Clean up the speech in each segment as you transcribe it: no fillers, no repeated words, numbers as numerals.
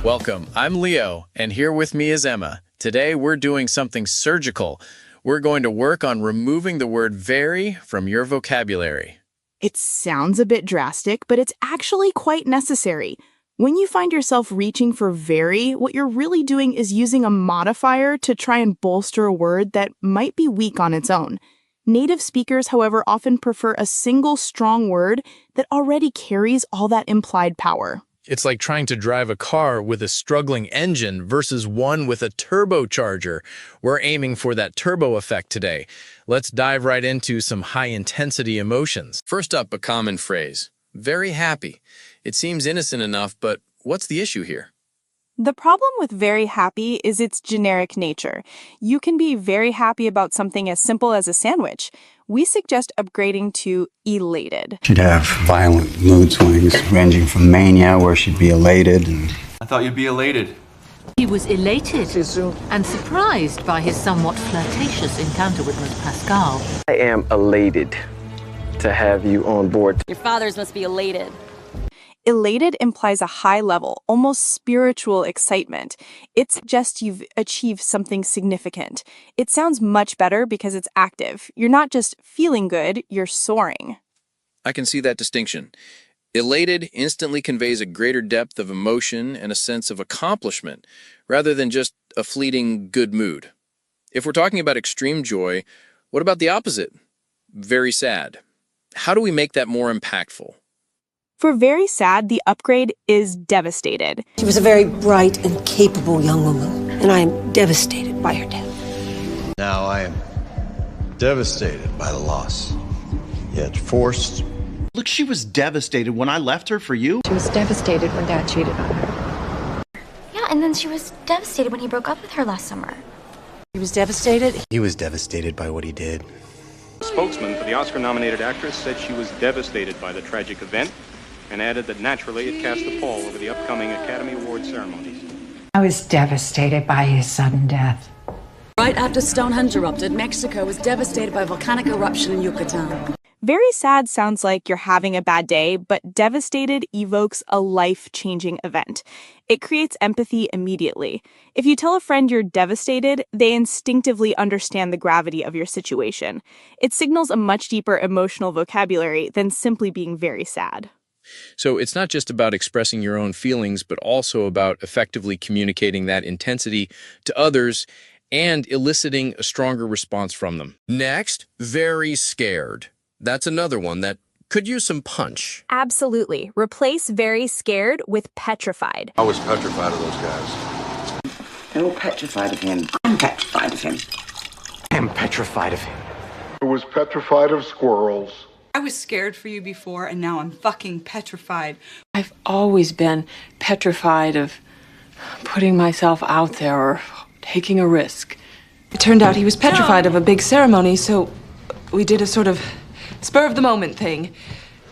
Welcome, I'm Leo, and here with me is Emma. Today we're doing something surgical. We're going to work on removing the word very from your vocabulary. It sounds a bit drastic, but it's actually quite necessary. When you find yourself reaching for very, what you're really doing is using a modifier to try and bolster a word that might be weak on its own. Native speakers, however, often prefer a single strong word that already carries all that implied power. It's like trying to drive a car with a struggling engine versus one with a turbocharger. We're aiming for that turbo effect today. Let's dive right into some high-intensity emotions. First up, a common phrase. Very happy. It seems innocent enough, but what's the issue here? The problem with very happy is its generic nature. You can be very happy about something as simple as a sandwich. We suggest upgrading to elated. She'd have violent mood swings, ranging from mania, where she'd be elated, and... I thought you'd be elated. He was elated and surprised by his somewhat flirtatious encounter with Miss Pascal. I am elated to have you on board. Your fathers must be elated. Elated implies a high level, almost spiritual excitement. It suggests you've achieved something significant. It sounds much better because it's active. You're not just feeling good, you're soaring. I can see that distinction. Elated instantly conveys a greater depth of emotion and a sense of accomplishment, rather than just a fleeting good mood. If we're talking about extreme joy, what about the opposite? Very sad. How do we make that more impactful? For very sad, the upgrade is devastated. She was a very bright and capable young woman, and I am devastated by her death. Now I am devastated by the loss, yet forced. Look, she was devastated when I left her for you. She was devastated when Dad cheated on her. Yeah, and then she was devastated when he broke up with her last summer. He was devastated? He was devastated by what he did. The spokesman for the Oscar-nominated actress said she was devastated by the tragic event and added that naturally it cast a pall over the upcoming Academy Award ceremonies. I was devastated by his sudden death. Right after Stonehenge erupted, Mexico was devastated by a volcanic eruption in Yucatan. Very sad sounds like you're having a bad day, but devastated evokes a life-changing event. It creates empathy immediately. If you tell a friend you're devastated, they instinctively understand the gravity of your situation. It signals a much deeper emotional vocabulary than simply being very sad. So it's not just about expressing your own feelings, but also about effectively communicating that intensity to others and eliciting a stronger response from them. Next, very scared. That's another one that could use some punch. Absolutely. Replace very scared with petrified. I was petrified of those guys. They're all petrified of him. I'm petrified of him. I'm petrified of him. I was petrified of squirrels. I was scared for you before, and now I'm fucking petrified. I've always been petrified of putting myself out there or taking a risk. It turned out he was petrified of a big ceremony, so we did a sort of spur-of-the-moment thing.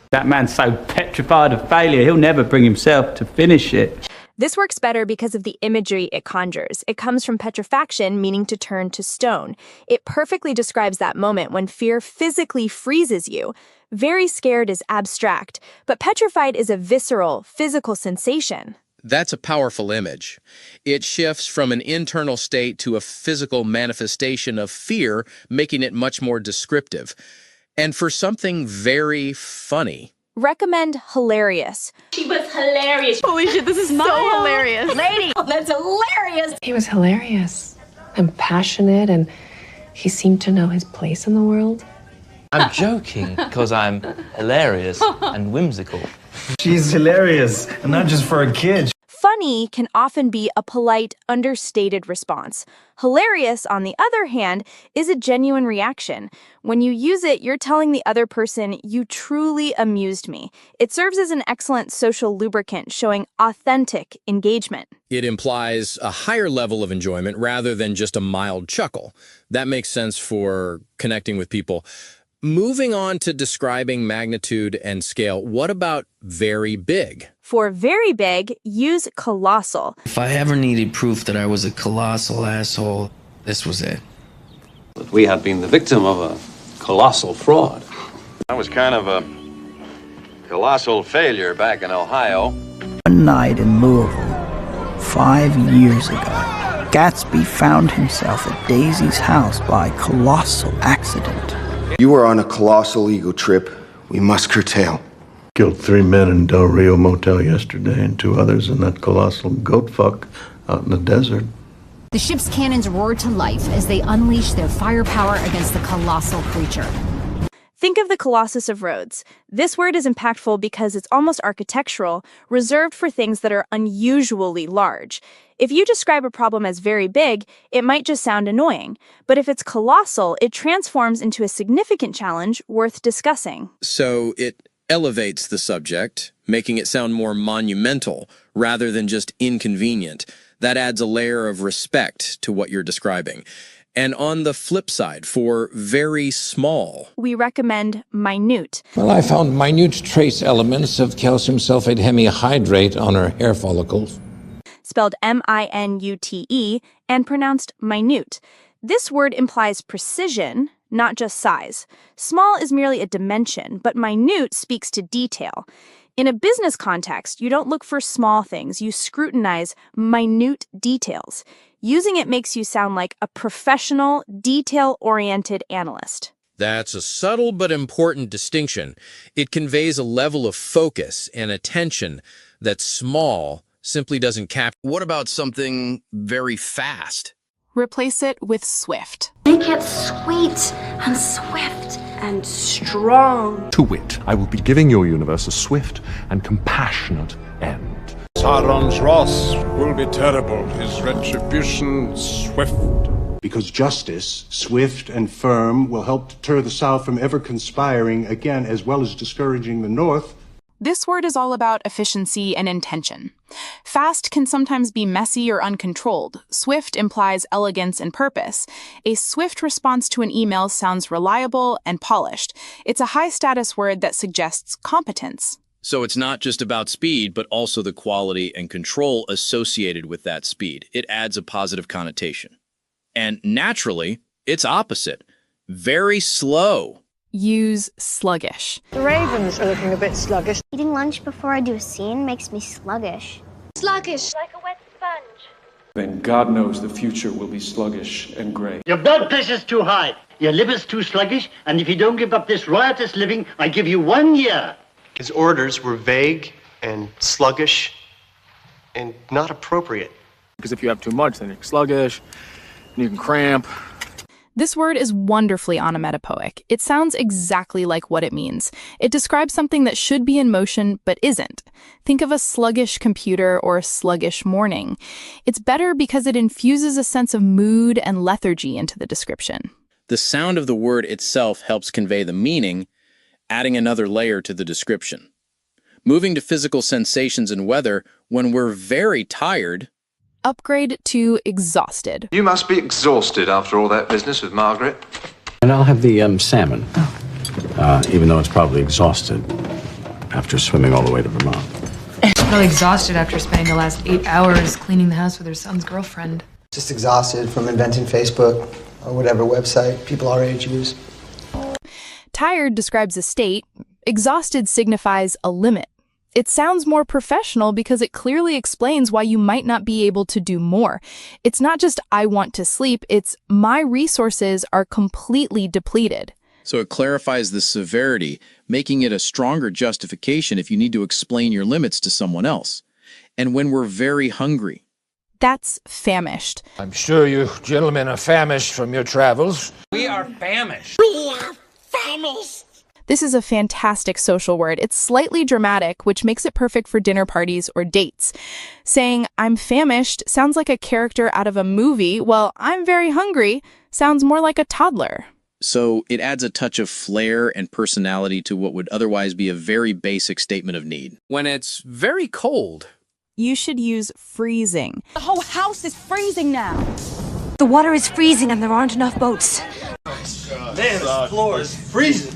That man's so petrified of failure, he'll never bring himself to finish it. This works better because of the imagery it conjures. It comes from petrifaction, meaning to turn to stone. It perfectly describes that moment when fear physically freezes you. Very scared is abstract, but petrified is a visceral, physical sensation. That's a powerful image. It shifts from an internal state to a physical manifestation of fear, making it much more descriptive. And for something very funny, recommend hilarious. She was hilarious. Holy shit, this is so hilarious. Lady, that's hilarious. He was hilarious and passionate, and he seemed to know his place in the world. I'm joking because I'm hilarious and whimsical. She's hilarious, and not just for a kid. Funny can often be a polite, understated response. Hilarious, on the other hand, is a genuine reaction. When you use it, you're telling the other person, you truly amused me. It serves as an excellent social lubricant, showing authentic engagement. it implies a higher level of enjoyment rather than just a mild chuckle. That makes sense for connecting with people. Moving on to describing magnitude and scale, what about very big? For very big, use colossal. If I ever needed proof that I was a colossal asshole, this was it. But we have been the victim of a colossal fraud. I was kind of a colossal failure back in Ohio. One night in Louisville, 5 years ago, Gatsby found himself at Daisy's house by colossal accident. You are on a colossal ego trip we must curtail. Killed 3 men in Del Rio Motel yesterday and 2 others in that colossal goat fuck out in the desert. The ship's cannons roar to life as they unleash their firepower against the colossal creature. Think of the Colossus of Rhodes. This word is impactful because it's almost architectural, reserved for things that are unusually large. If you describe a problem as very big, it might just sound annoying. But if it's colossal, it transforms into a significant challenge worth discussing. So it elevates the subject, making it sound more monumental rather than just inconvenient. That adds a layer of respect to what you're describing. And on the flip side, for very small, we recommend minute. Well, I found minute trace elements of calcium sulfate hemihydrate on her hair follicles. Spelled M-I-N-U-T-E and pronounced minute. This word implies precision, not just size. Small is merely a dimension, but minute speaks to detail. In a business context, you don't look for small things, you scrutinize minute details. Using it makes you sound like a professional, detail-oriented analyst. That's a subtle but important distinction. It conveys a level of focus and attention that small simply doesn't capture. What about something very fast? Replace it with swift. Make it sweet and swift and strong. To wit, I will be giving your universe a swift and compassionate end. Sauron's wrath will be terrible, his retribution swift. Because justice, swift and firm, will help deter the South from ever conspiring again, as well as discouraging the North. This word is all about efficiency and intention. Fast can sometimes be messy or uncontrolled. Swift implies elegance and purpose. A swift response to an email sounds reliable and polished. It's a high-status word that suggests competence. So it's not just about speed, but also the quality and control associated with that speed. It adds a positive connotation. And naturally, it's opposite. Very slow. Use sluggish. The ravens are looking a bit sluggish. Eating lunch before I do a scene makes me sluggish. Sluggish. Like a wet sponge. Then God knows the future will be sluggish and grey. Your blood pressure's too high. Your liver's too sluggish. And if you don't give up this riotous living, I give you 1 year. His orders were vague and sluggish and not appropriate. Because if you have too much, then you're sluggish, and you can cramp. This word is wonderfully onomatopoeic. It sounds exactly like what it means. It describes something that should be in motion but isn't. Think of a sluggish computer or a sluggish morning. It's better because it infuses a sense of mood and lethargy into the description. The sound of the word itself helps convey the meaning, adding another layer to the description. Moving to physical sensations and weather, when we're very tired, upgrade to exhausted. You must be exhausted after all that business with Margaret. And I'll have the salmon, even though it's probably exhausted after swimming all the way to Vermont. Probably exhausted after spending the last 8 hours cleaning the house with her son's girlfriend. Just exhausted from inventing Facebook or whatever website people our age use. Tired describes a state. Exhausted signifies a limit. It sounds more professional because it clearly explains why you might not be able to do more. It's not just I want to sleep, it's my resources are completely depleted. So it clarifies the severity, making it a stronger justification if you need to explain your limits to someone else. And when we're very hungry. That's famished. I'm sure you gentlemen are famished from your travels. We are famished. We are famished. This is a fantastic social word. It's slightly dramatic, which makes it perfect for dinner parties or dates. Saying, I'm famished sounds like a character out of a movie, while I'm very hungry sounds more like a toddler. So it adds a touch of flair and personality to what would otherwise be a very basic statement of need. When it's very cold, you should use freezing. The whole house is freezing now. The water is freezing and there aren't enough boats. Man, this floor is freezing.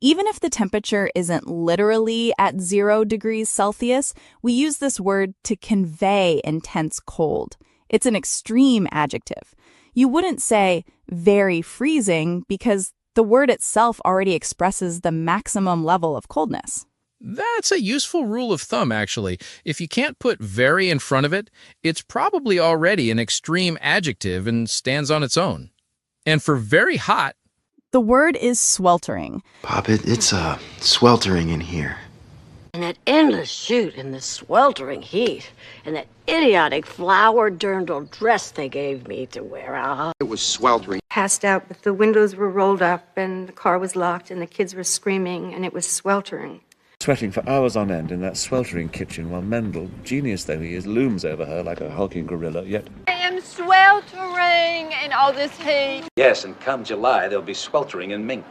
Even if the temperature isn't literally at 0 degrees Celsius, we use this word to convey intense cold. It's an extreme adjective. You wouldn't say very freezing because the word itself already expresses the maximum level of coldness. That's a useful rule of thumb, actually. If you can't put very in front of it, it's probably already an extreme adjective and stands on its own. And for very hot, the word is sweltering. Pop, it's sweltering in here. And that endless shoot in the sweltering heat, and that idiotic flowered dirndl dress they gave me to wear out. It was sweltering. Passed out, but the windows were rolled up, and the car was locked, and the kids were screaming, and it was sweltering. Sweating for hours on end in that sweltering kitchen while Mendel, genius though he is, looms over her like a hulking gorilla, yet... I am sweltering in all this heat. Yes, and come July, there'll be sweltering in Ming.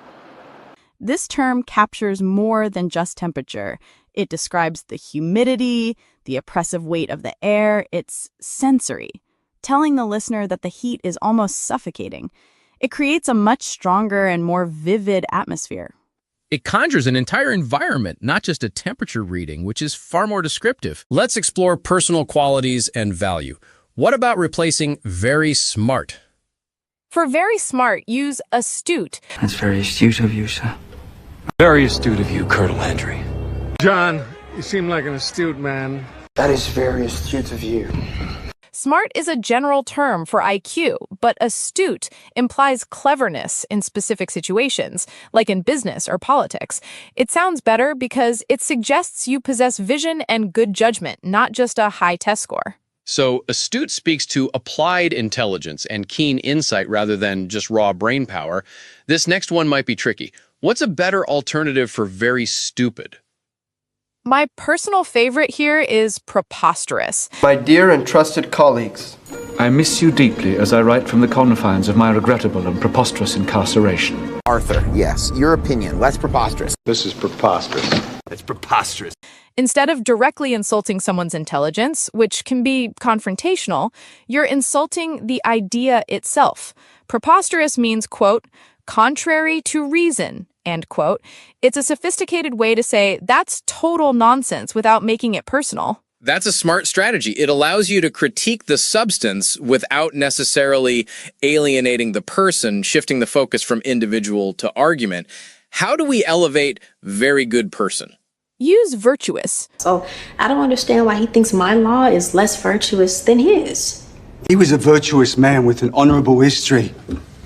This term captures more than just temperature. It describes the humidity, the oppressive weight of the air. It's sensory, telling the listener that the heat is almost suffocating. It creates a much stronger and more vivid atmosphere. it conjures an entire environment, not just a temperature reading, which is far more descriptive. Let's explore personal qualities and value. What about replacing very smart? For very smart, use astute. That's very astute of you, sir. Very astute of you, Colonel Hendry. John, you seem like an astute man. That is very astute of you. Smart is a general term for IQ, but astute implies cleverness in specific situations, like in business or politics. It sounds better because it suggests you possess vision and good judgment, not just a high test score. So astute speaks to applied intelligence and keen insight rather than just raw brain power. This next one might be tricky. What's a better alternative for very stupid? My personal favorite here is preposterous. My dear and trusted colleagues, I miss you deeply as I write from the confines of my regrettable and preposterous incarceration. Arthur, yes, your opinion. Less preposterous. This is preposterous. It's preposterous. Instead of directly insulting someone's intelligence, which can be confrontational, you're insulting the idea itself. Preposterous means, quote, contrary to reason, end quote. It's a sophisticated way to say that's total nonsense without making it personal. That's a smart strategy. It allows you to critique the substance without necessarily alienating the person, shifting the focus from individual to argument. How do we elevate very good person? Use virtuous. So I don't understand why he thinks my law is less virtuous than his. he was a virtuous man with an honorable history.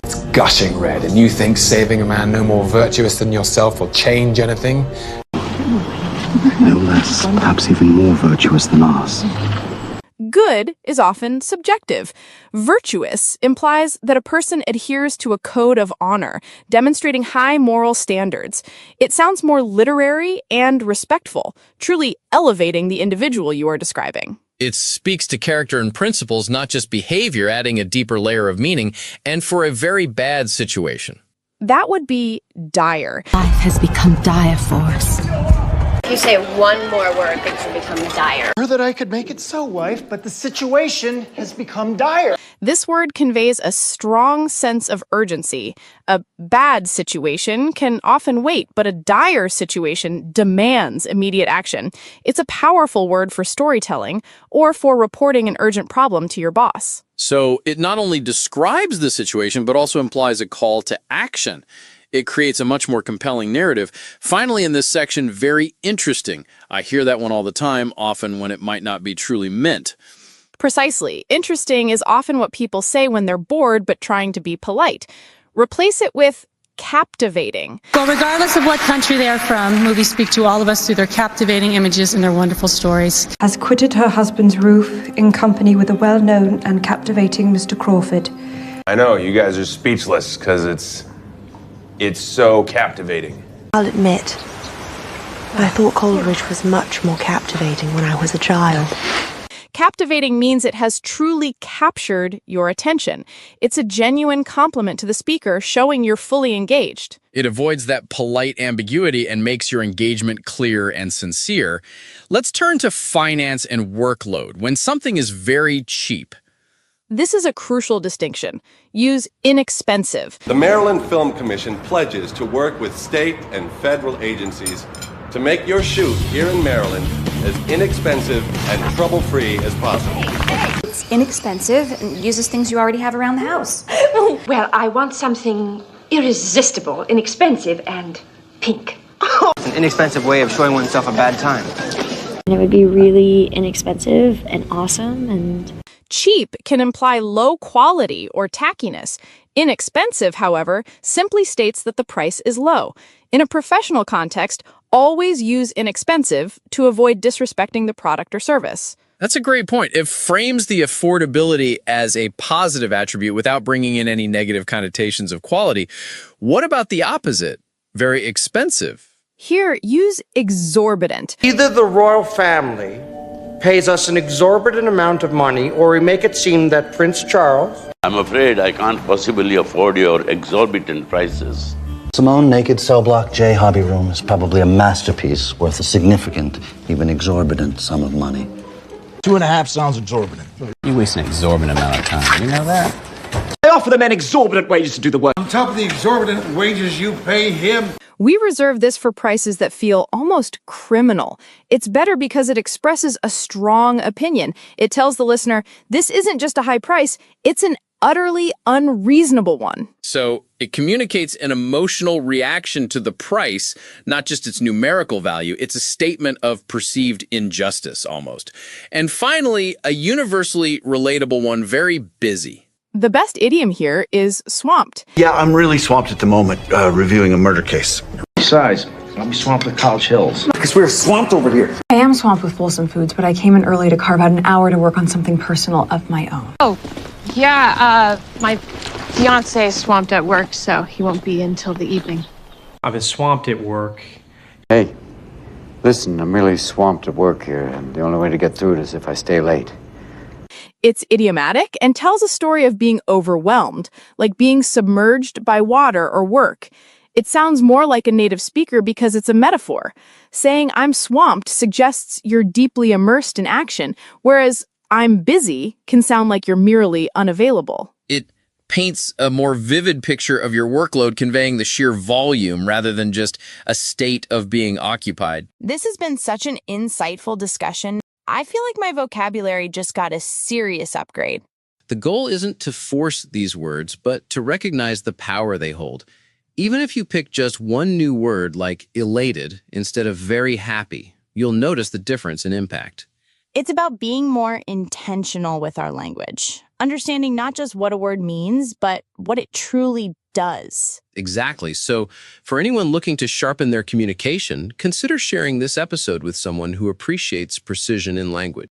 It's gushing red, and you think saving a man no more virtuous than yourself will change anything? No less, perhaps even more virtuous than us. Good is often subjective. Virtuous implies that a person adheres to a code of honor, demonstrating high moral standards. It sounds more literary and respectful, truly elevating the individual you are describing. It speaks to character and principles, not just behavior, adding a deeper layer of meaning, and for a very bad situation. That would be dire. Life has become dire for us. If you say one more word, things will become dire. Sure that I could make it so, wife, but the situation has become dire. This word conveys a strong sense of urgency. A bad situation can often wait, but a dire situation demands immediate action. It's a powerful word for storytelling or for reporting an urgent problem to your boss. So it not only describes the situation, but also implies a call to action. It creates a much more compelling narrative. Finally, in this section, very interesting. I hear that one all the time, often when it might not be truly meant. Precisely. Interesting is often what people say when they're bored but trying to be polite. Replace it with captivating. Well, regardless of what country they are from, movies speak to all of us through their captivating images and their wonderful stories. Has quitted her husband's roof in company with a well-known and captivating Mr. Crawford. I know, you guys are speechless because it's so captivating. I'll admit, I thought Coleridge was much more captivating when I was a child. Captivating means it has truly captured your attention. It's a genuine compliment to the speaker, showing you're fully engaged. It avoids that polite ambiguity and makes your engagement clear and sincere. Let's turn to finance and workload. When something is very cheap. This is a crucial distinction. Use inexpensive. The Maryland Film Commission pledges to work with state and federal agencies to make your shoot here in Maryland as inexpensive and trouble-free as possible. It's inexpensive and uses things you already have around the house. Well, I want something irresistible, inexpensive, and pink. An inexpensive way of showing oneself a bad time. And it would be really inexpensive and awesome and... Cheap can imply low quality or tackiness. Inexpensive, however, simply states that the price is low. In a professional context, always use inexpensive to avoid disrespecting the product or service. That's a great point. It frames the affordability as a positive attribute without bringing in any negative connotations of quality. What about the opposite? Very expensive. Here, use exorbitant. Either the royal family pays us an exorbitant amount of money, or we make it seem that Prince Charles... I'm afraid I can't possibly afford your exorbitant prices. Simone Naked Cell Block J Hobby Room is probably a masterpiece worth a significant, even exorbitant sum of money. 2.5 sounds exorbitant. You waste an exorbitant amount of time. You know that? I offer the men exorbitant wages to do the work. On top of the exorbitant wages you pay him. We reserve this for prices that feel almost criminal. It's better because it expresses a strong opinion. It tells the listener, this isn't just a high price, it's an utterly unreasonable one. So it communicates an emotional reaction to the price, not just its numerical value. It's a statement of perceived injustice almost. And finally, a universally relatable one, very busy. The best idiom here is swamped. Yeah, I'm really swamped at the moment, reviewing a murder case. Besides, I'll be swamped at College Hills. Because we're swamped over here. I am swamped with Wholesome Foods, but I came in early to carve out an hour to work on something personal of my own. Oh, yeah, my fiance is swamped at work, so he won't be in till the evening. I've been swamped at work. Hey, listen, I'm really swamped at work here, and the only way to get through it is if I stay late. It's idiomatic and tells a story of being overwhelmed, like being submerged by water or work. It sounds more like a native speaker because it's a metaphor. Saying I'm swamped suggests you're deeply immersed in action, whereas I'm busy can sound like you're merely unavailable. It paints a more vivid picture of your workload, conveying the sheer volume rather than just a state of being occupied. This has been such an insightful discussion. I feel like my vocabulary just got a serious upgrade. The goal isn't to force these words, but to recognize the power they hold. Even if you pick just one new word like elated instead of very happy, you'll notice the difference in impact. It's about being more intentional with our language, understanding not just what a word means, but what it truly does. Exactly. So for anyone looking to sharpen their communication, consider sharing this episode with someone who appreciates precision in language.